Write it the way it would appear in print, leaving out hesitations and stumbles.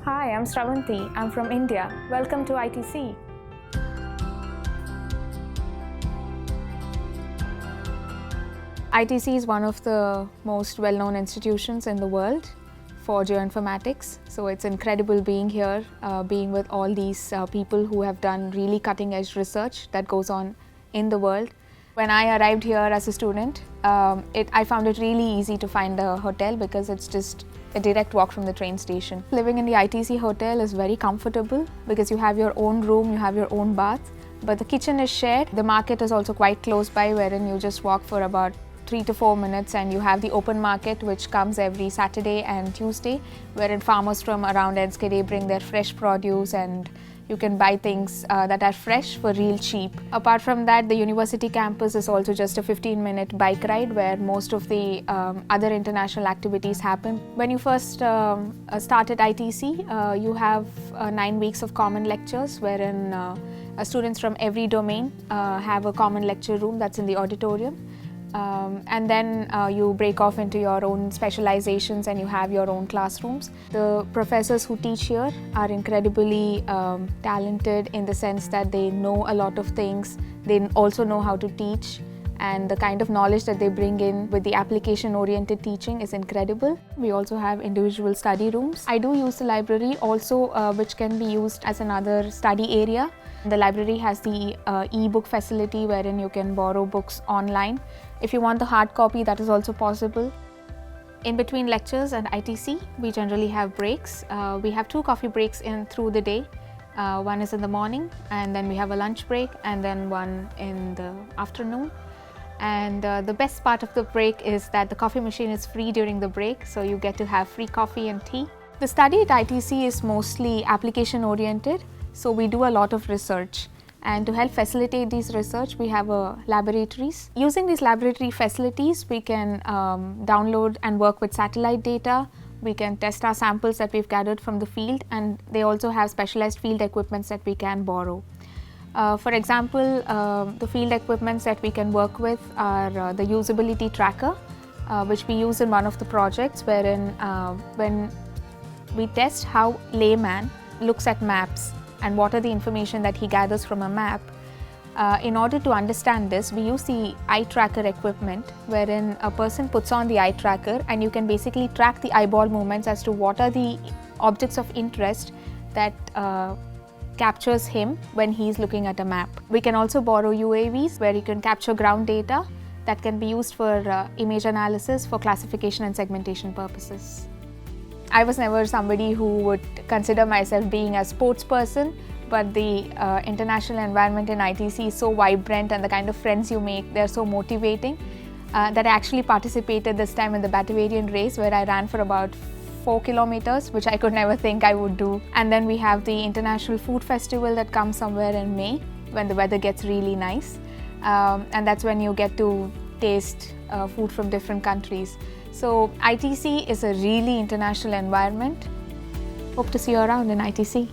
Hi, I'm Sravanthi. I'm from India. Welcome to ITC. ITC is one of the most well-known institutions in the world for geoinformatics. So it's incredible being here, being with all these people who have done really cutting-edge research that goes on in the world. When I arrived here as a student, I found it really easy to find a hotel because it's just a direct walk from the train station. Living in the ITC hotel is very comfortable because you have your own room, you have your own bath, but the kitchen is shared. The market is also quite close by, wherein you just walk for about 3 to 4 minutes, and you have the open market which comes every Saturday and Tuesday, wherein farmers from around NSKD bring their fresh produce and you can buy things that are fresh for real cheap. Apart from that, the university campus is also just a 15-minute bike ride where most of the other international activities happen. When you first start at ITC, you have 9 weeks of common lectures wherein students from every domain have a common lecture room that's in the auditorium. And then you break off into your own specializations and you have your own classrooms. The professors who teach here are incredibly talented in the sense that they know a lot of things. They also know how to teach, and the kind of knowledge that they bring in with the application-oriented teaching is incredible. We also have individual study rooms. I do use the library also, which can be used as another study area. The library has the e-book facility wherein you can borrow books online. If you want the hard copy, that is also possible. In between lectures at ITC, we generally have breaks. We have 2 coffee breaks through the day. One is in the morning, and then we have a lunch break, and then one in the afternoon. And the best part of the break is that the coffee machine is free during the break, so you get to have free coffee and tea. The study at ITC is mostly application-oriented. So we do a lot of research, and to help facilitate these research, we have laboratories. Using these laboratory facilities, we can download and work with satellite data. We can test our samples that we've gathered from the field, and they also have specialized field equipments that we can borrow. For example, the field equipments that we can work with are the Usability Tracker, which we use in one of the projects, wherein when we test how layman looks at maps and what are the information that he gathers from a map. In order to understand this, we use the eye tracker equipment, wherein a person puts on the eye tracker and you can basically track the eyeball movements as to what are the objects of interest that captures him when he's looking at a map. We can also borrow UAVs where you can capture ground data that can be used for image analysis for classification and segmentation purposes. I was never somebody who would consider myself being a sports person, but the international environment in ITC is so vibrant and the kind of friends you make, they're so motivating that I actually participated this time in the Batavarian race where I ran for about 4 kilometers, which I could never think I would do. And then we have the International Food Festival that comes somewhere in May when the weather gets really nice. And that's when you get to taste food from different countries. So ITC is a really international environment. Hope to see you around in ITC.